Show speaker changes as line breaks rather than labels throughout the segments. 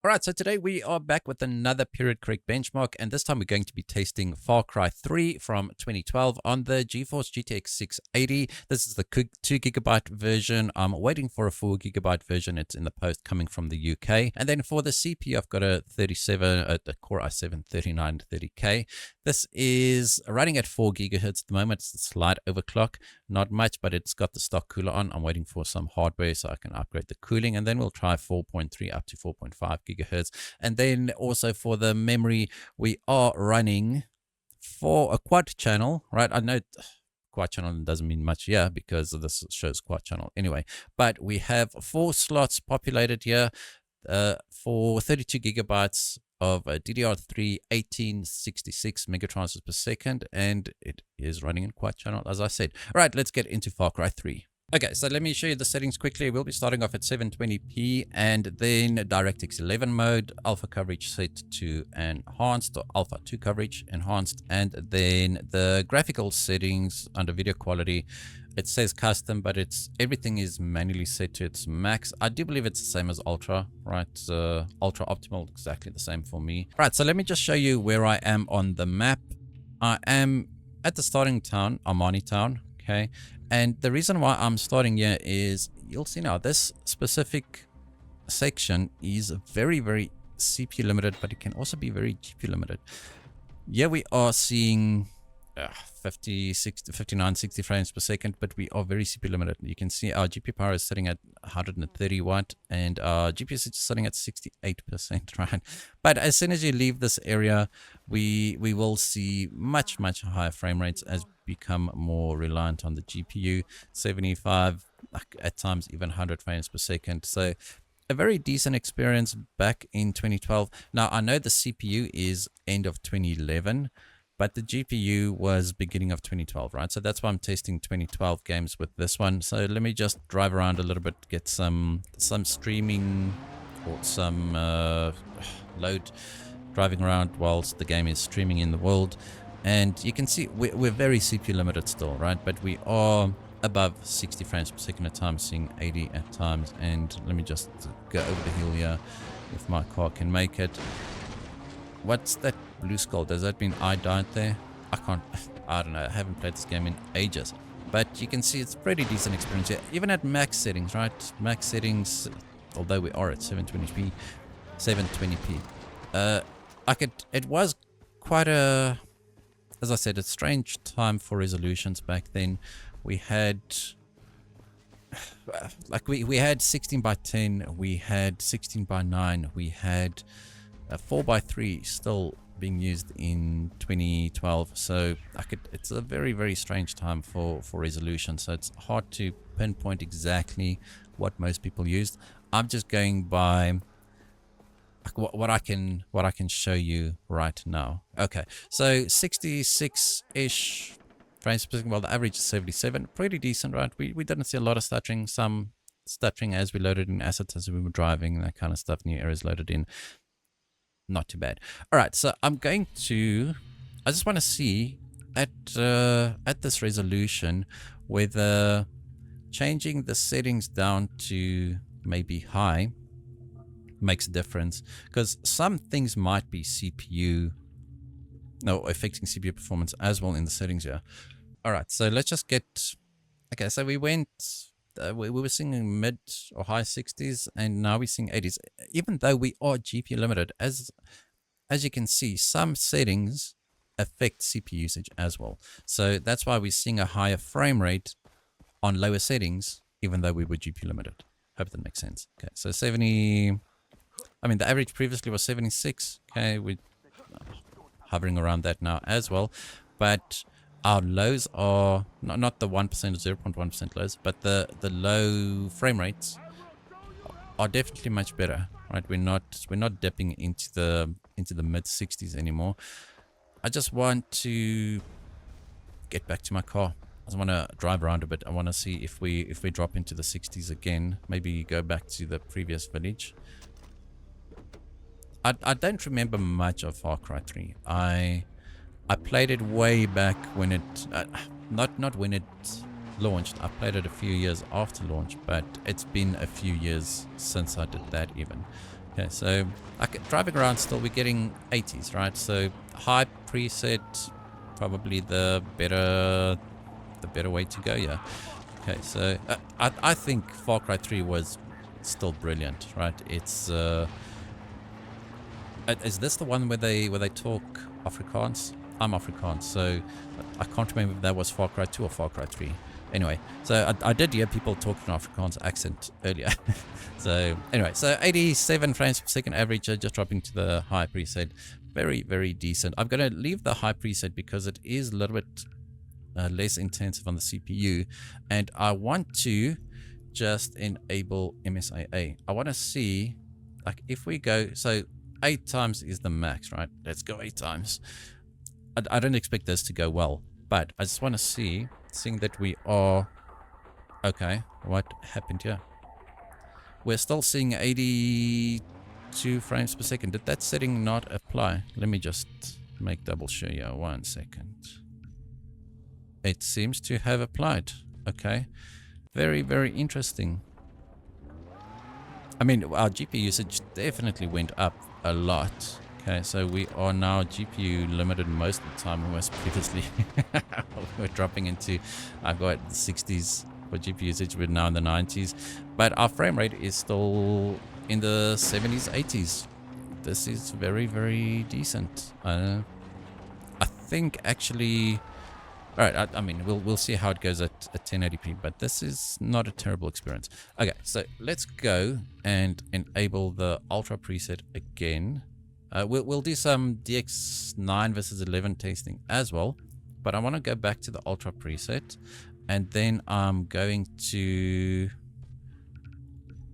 All right, so today we are back with another period correct benchmark, and this time we're going to be testing Far Cry 3 from 2012 on the GeForce GTX 680. This is the 2 GB version. I'm waiting for a 4 GB version. It's in the post coming from the UK. And then for the CPU, I've got a the Core i7 3930K. This is running at 4 GHz at the moment. It's a slight overclock, not much, but it's got the stock cooler on. I'm waiting for some hardware so I can upgrade the cooling, and then we'll try 4.3 up to 4.5 gigahertz. And then also for the memory, we are running for a quad channel, right? I know quad channel doesn't mean much here because this shows quad channel anyway, but we have 4 slots populated here for 32 gigabytes of DDR3 1866 megatransfers per second, and it is running in quad channel, as I said. All right, let's get into Far Cry 3. Okay, so let me show you the settings quickly. We'll be starting off at 720p and then DirectX 11 mode, alpha coverage set to enhanced, or alpha 2 coverage enhanced, and then the graphical settings under video quality. It says custom, but everything is manually set to its max. I do believe it's the same as ultra, right? Ultra optimal, exactly the same for me. Right, so let me just show you where I am on the map. I am at the starting town, Armani town, okay? And the reason why I'm starting here is, you'll see now, this specific section is very, very CPU limited, but it can also be very GPU limited. Here we are seeing 50, 60, 59, 60 frames per second, but we are very CPU limited. You can see our GPU power is sitting at 130 watt and our GPU is sitting at 68%, right? But as soon as you leave this area, we will see much higher frame rates as we become more reliant on the GPU. 75, at times even 100 frames per second. So a very decent experience back in 2012. Now I know the CPU is end of 2011, but the GPU was beginning of 2012, right? So that's why I'm testing 2012 games with this one. So let me just drive around a little bit, get some streaming or some load driving around whilst the game is streaming in the world. And you can see we're very CPU limited still, right? But we are above 60 frames per second at times, seeing 80 at times. And let me just go over the hill here if my car can make it. What's that blue skull? Does that mean I died there? I don't know. I haven't played this game in ages. But you can see it's pretty decent experience here. Even at max settings, right? Max settings, although we are at 720p. It was quite as I said, a strange time for resolutions back then. We had we had 16 by 10, we had 16 by 9, we had 4x3 still being used in 2012. So it's a very strange time for resolution. So it's hard to pinpoint exactly what most people used. I'm just going by what I can show you right now. Okay, so 66-ish frames per second. Well, the average is 77. Pretty decent, right? We didn't see a lot of stuttering. Some stuttering as we loaded in assets as we were driving, that kind of stuff. New areas loaded in. Not too bad. All right, so I just want to see at this resolution whether changing the settings down to maybe high makes a difference, because some things might be affecting CPU performance as well in the settings here. All right, so let's just get, okay, so we went, we were seeing mid or high 60s, and now we're seeing 80s. Even though we are GPU limited, as you can see, some settings affect CPU usage as well. So that's why we're seeing a higher frame rate on lower settings, even though we were GPU limited. Hope that makes sense. Okay, so 70, I mean, the average previously was 76. Okay, we're hovering around that now as well. But our lows are not the 1% or 0.1% lows, but the low frame rates are definitely much better, right? We're not dipping into the mid 60s anymore. I just want to get back to my car. I just want to drive around a bit. I want to see if we drop into the 60s again. Maybe go back to the previous village. I don't remember much of Far Cry 3. I played it way back when it not when it launched. I played it a few years after launch, but it's been a few years since I did that even. Okay, so driving around still, we're getting 80s, right? So high preset, probably the better way to go. Yeah. Okay, so I think Far Cry 3 was still brilliant, right? It's is this the one where they talk Afrikaans? I'm Afrikaans, so I can't remember if that was Far Cry 2 or Far Cry 3. Anyway, so I did hear people talking Afrikaans accent earlier. So anyway, so 87 frames per second average, just dropping to the high preset. Very, very decent. I'm going to leave the high preset because it is a little bit less intensive on the CPU, and I want to just enable MSAA. I want to see, like, if we go, so 8 times is the max, right? Let's go 8 times. I don't expect this to go well, but I just want to see, seeing that we are okay. What happened here? We're still seeing 82 frames per second. Did that setting not apply? Let me just make double sure here. 1 second. It seems to have applied. Okay. Very, very interesting. I mean, our GPU usage definitely went up a lot. Okay, so we are now GPU limited most of the time. Whereas previously we're dropping into, I've got 60s for GPU usage. We're now in the 90s. But our frame rate is still in the 70s, 80s. This is very, very decent. I think actually... Alright, I mean, we'll see how it goes at 1080p, but this is not a terrible experience. Okay, so let's go and enable the Ultra preset again. We'll do some DX9 versus 11 testing as well, but I want to go back to the Ultra preset, and then I'm going to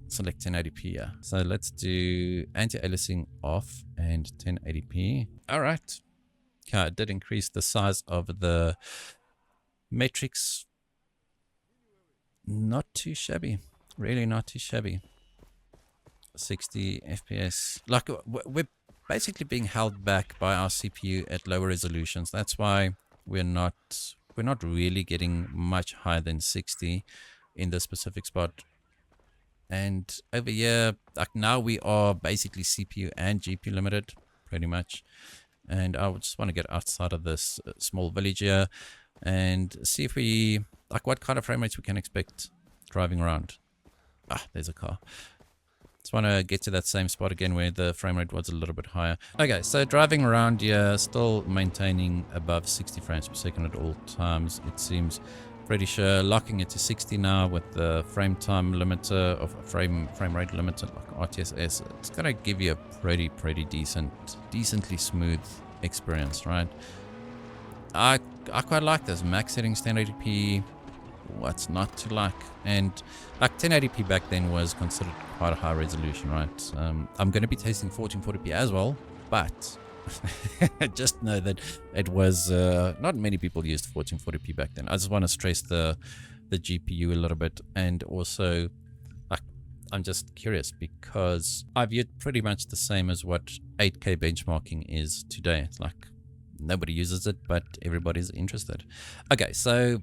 select 1080p here. So let's do anti-aliasing off and 1080p. Alright. Okay, I did increase the size of the metrics. Not too shabby. Really not too shabby. 60 FPS. Like, we're basically being held back by our CPU at lower resolutions. That's why we're not really getting much higher than 60 in this specific spot. And over here, like now we are basically CPU and GPU limited, pretty much. And I just want to get outside of this small village here and see if we, like, what kind of frame rates we can expect driving around. Ah, there's a car. Just want to get to that same spot again where the frame rate was a little bit higher. Okay, so driving around here, still maintaining above 60 frames per second at all times. It seems pretty sure. Locking it to 60 now with the frame time limiter of frame rate limiter like RTSS. It's gonna give you a pretty decently smooth experience, right? I quite like this. Max settings 1080p. What's not to like? And like 1080p back then was considered quite a high resolution, right? I'm going to be testing 1440p as well, but just know that it was not many people used 1440p back then. I just want to stress the GPU a little bit, and also I'm just curious because I view it pretty much the same as what 8K benchmarking is today. It's like nobody uses it, but everybody's interested. Okay, so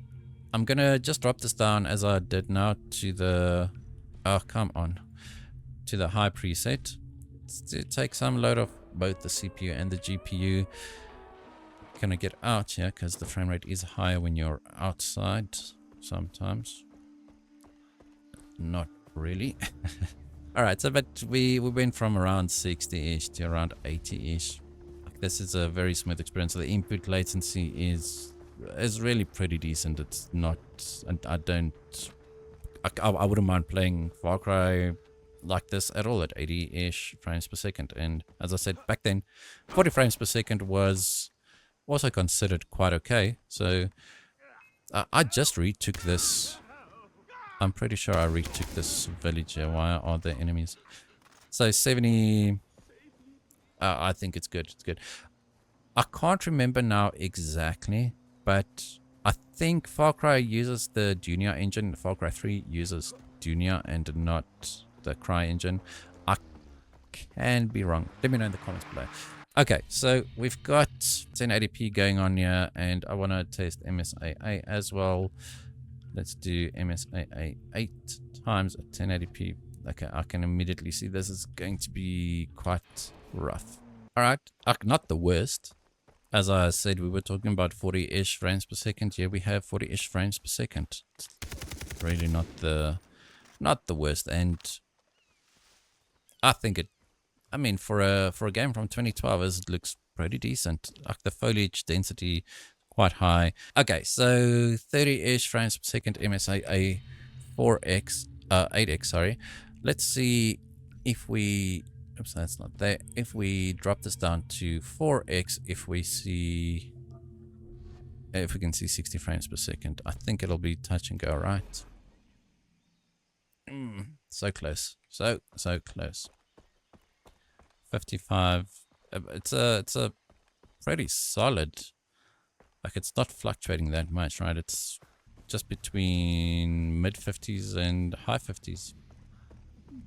I'm gonna just drop this down as I did now to the, oh come on, to the high preset to take some load off both the CPU and the GPU. Gonna get out here because the frame rate is higher when you're outside sometimes. Not really. Alright, so but we went from around 60-ish to around 80-ish. This is a very smooth experience. So the input latency is really pretty decent. It's not, and I wouldn't mind playing Far Cry like this at all at 80-ish frames per second. And as I said back then, 40 frames per second was also considered quite okay. So I just retook this. I'm pretty sure I retook this village here. Why are there enemies? So 70. I think it's good. It's good. I can't remember now exactly, but I think Far Cry uses the Dunia engine. Far Cry 3 uses Dunia and not the Cry engine. I can be wrong. Let me know in the comments below. Okay, so we've got 1080p going on here, and I want to test MSAA as well. Let's do MSAA 8 times at 1080p. Okay, I can immediately see this is going to be quite rough. All right, not the worst. As I said, we were talking about 40-ish frames per second. Here we have 40-ish frames per second. It's really not the worst, and I think it. I mean, for a game from 2012, it looks pretty decent. Like the foliage density, quite high. Okay, so 30-ish frames per second MSAA 4x, 8x. Sorry. Let's see if we. Oops, that's not there. If we drop this down to 4x, if we can see 60 frames per second, I think it'll be touch and go, right? So close. So close. 55. It's a pretty solid. Like, it's not fluctuating that much, right? It's just between mid 50s and high 50s.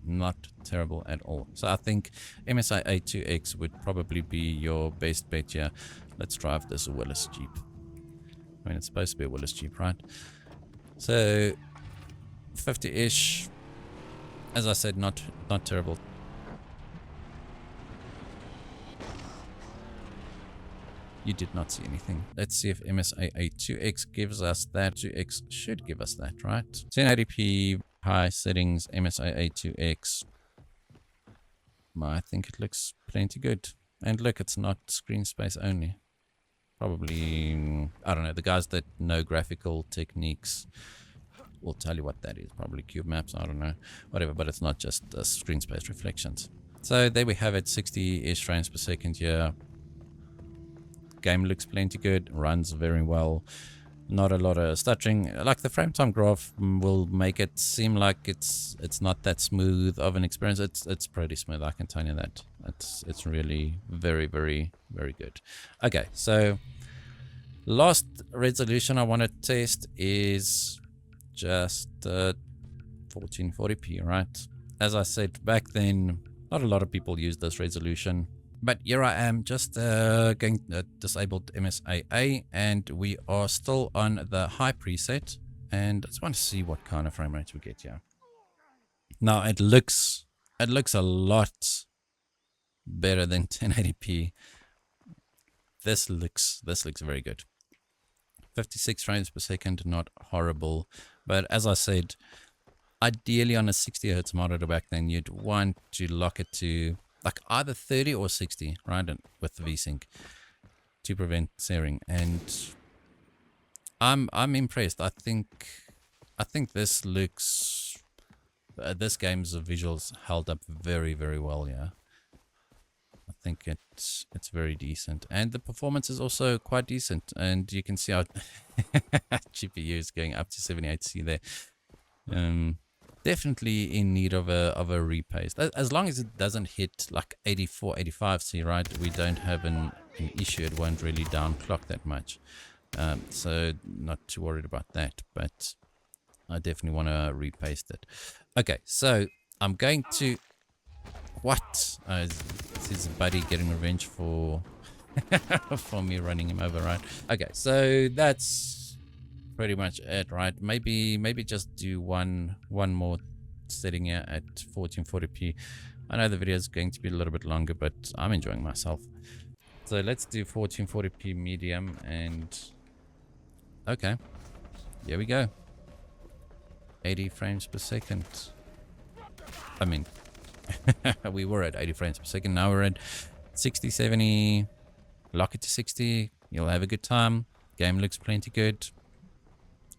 Not terrible at all. So I think MSAA 2X would probably be your best bet here. Let's drive this Willis Jeep. I mean, it's supposed to be a Willis Jeep, right? So 50-ish. As I said, not terrible. You did not see anything. Let's see if MSAA 2X gives us that. 2X should give us that, right? 1080p, high settings, MSAA 2X. I think it looks plenty good. And look, it's not screen space only. Probably, I don't know, the guys that know graphical techniques will tell you what that is. Probably cube maps, I don't know. Whatever, but it's not just screen space reflections. So there we have it, 60-ish frames per second here. Game looks plenty good, runs very well. Not a lot of stuttering. Like the frame time graph will make it seem like it's not that smooth of an experience. It's pretty smooth, I can tell you that. It's really very, very, very good. Okay, so last resolution I want to test is just 1440p, right? As I said back then, not a lot of people use this resolution. But here I am, just going disabled MSAA, and we are still on the high preset. And I just want to see what kind of frame rate we get here. Now it looks a lot better than 1080p. This looks very good. 56 frames per second, not horrible. But as I said, ideally on a 60 Hz monitor back then, you'd want to lock it to like either 30 or 60, right? And with the VSync to prevent tearing. And I'm impressed. I think this looks this game's visuals held up very, very well. Yeah, I think it's very decent, and the performance is also quite decent. And you can see how GPU is going up to 78C there. Definitely in need of a repaste. As long as it doesn't hit like 84, 85C, right? We don't have an issue. It won't really downclock that much. So not too worried about that. But I definitely want to repaste it. Okay, so I'm going to... What? This is Buddy getting revenge for for me running him over, right? Okay, so that's pretty much it, right? Maybe just do one more setting here at 1440p. I know the video is going to be a little bit longer, but I'm enjoying myself. So let's do 1440p medium, and okay, here we go. 80 frames per second. I mean, we were at 80 frames per second. Now we're at 60, 70. Lock it to 60. You'll have a good time. Game looks plenty good.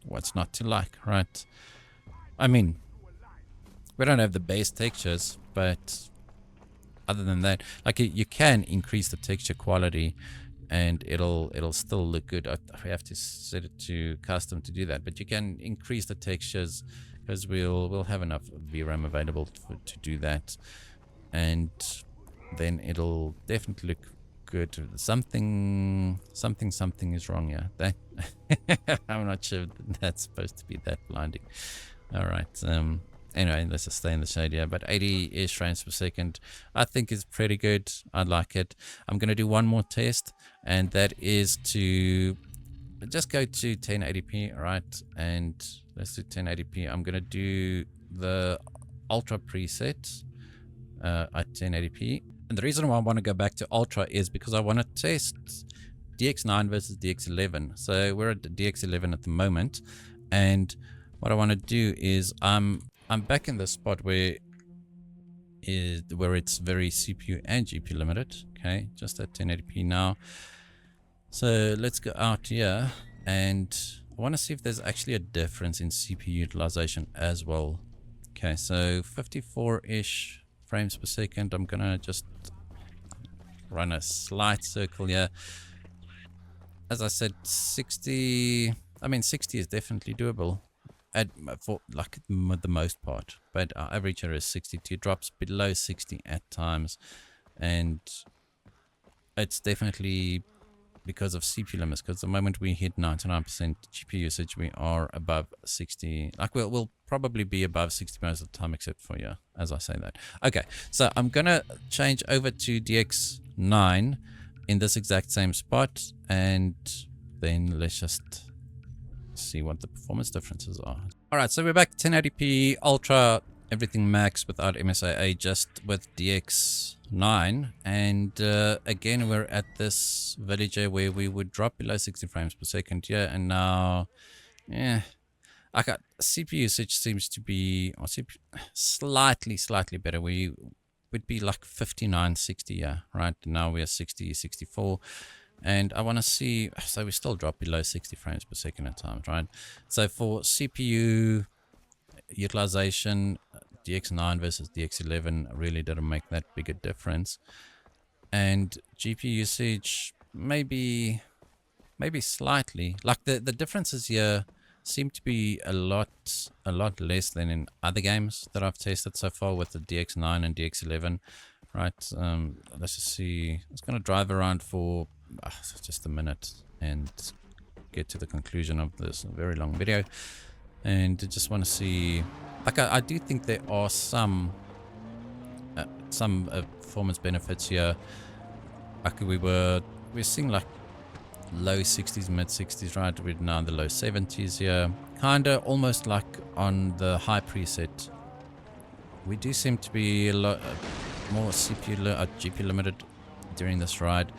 What's not to like, right? I mean, we don't have the base textures, but other than that, like you can increase the texture quality and it'll still look good. I have to set it to custom to do that, but you can increase the textures because we'll have enough VRAM available to do that, and then it'll definitely look good. Something is wrong here. That I'm not sure that's supposed to be that blinding. All right. Anyway, let's just stay in the shade here. But 80-ish frames per second, I think is pretty good. I like it. I'm gonna do one more test, and that is to just go to 1080p, right? And let's do 1080p. I'm gonna do the ultra preset at 1080p. And the reason why I want to go back to ultra is because I want to test DX9 versus DX11. So we're at DX11 at the moment, and what I want to do is I'm back in the spot where it's very CPU and GPU limited. Okay, just at 1080p now. So let's go out here, and I want to see if there's actually a difference in CPU utilization as well. Okay, so 54-ish frames per second. I'm gonna just run a slight circle here. As I said, 60 is definitely doable for like the most part, but our average here is 62. Drops below 60 at times, and it's definitely because of CPU limits, because the moment we hit 99% GPU usage, we are above 60. Like we'll probably be above 60 most of the time, except for yeah, as I say that. Okay, so I'm gonna change over to DX9 in this exact same spot, and then let's just see what the performance differences are. All right, so we're back 1080p ultra, everything max without MSAA, just with DX9, and again we're at this village here where we would drop below 60 frames per second here, and now yeah, I got CPU usage seems to be slightly better. We would be like 59, 60, yeah, right now we're 60, 64. And I want to see, so we still drop below 60 frames per second at times, right? So for CPU utilization, DX9 versus DX11 really didn't make that big a difference. And GPU usage, maybe slightly. Like the differences here seem to be a lot less than in other games that I've tested so far with the DX9 and DX11, right? Let's just see. It's going to drive around for just a minute and get to the conclusion of this very long video, and I just want to see, like I do think there are some performance benefits here. Like we're seeing like low 60s, mid 60s, right? We're now in the low 70s here, kind of almost like on the high preset. We do seem to be a lot more GPU limited during this ride,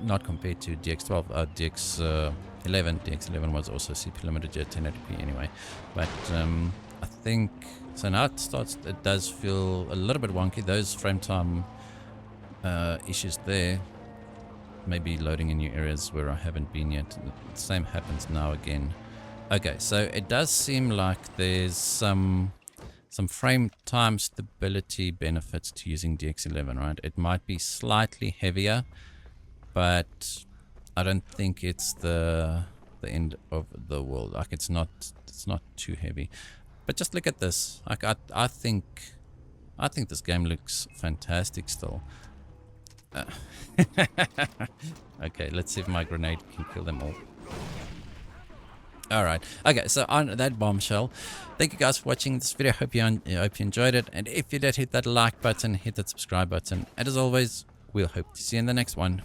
not compared to DX12, DX11. DX11 was also CPU limited at 1080p anyway, but I think so now it does feel a little bit wonky. Those frame time issues there, maybe loading in new areas where I haven't been yet. The same happens now again. Okay, so it does seem like there's some frame time stability benefits to using DX11, right? It might be slightly heavier, but I don't think it's the end of the world. Like it's not too heavy. But just look at this. Like I think this game looks fantastic still. Okay, let's see if my grenade can kill them all. Alright, okay, so on that bombshell, thank you guys for watching this video. Hope you enjoyed it, and if you did, hit that like button, hit that subscribe button, and as always, we'll hope to see you in the next one.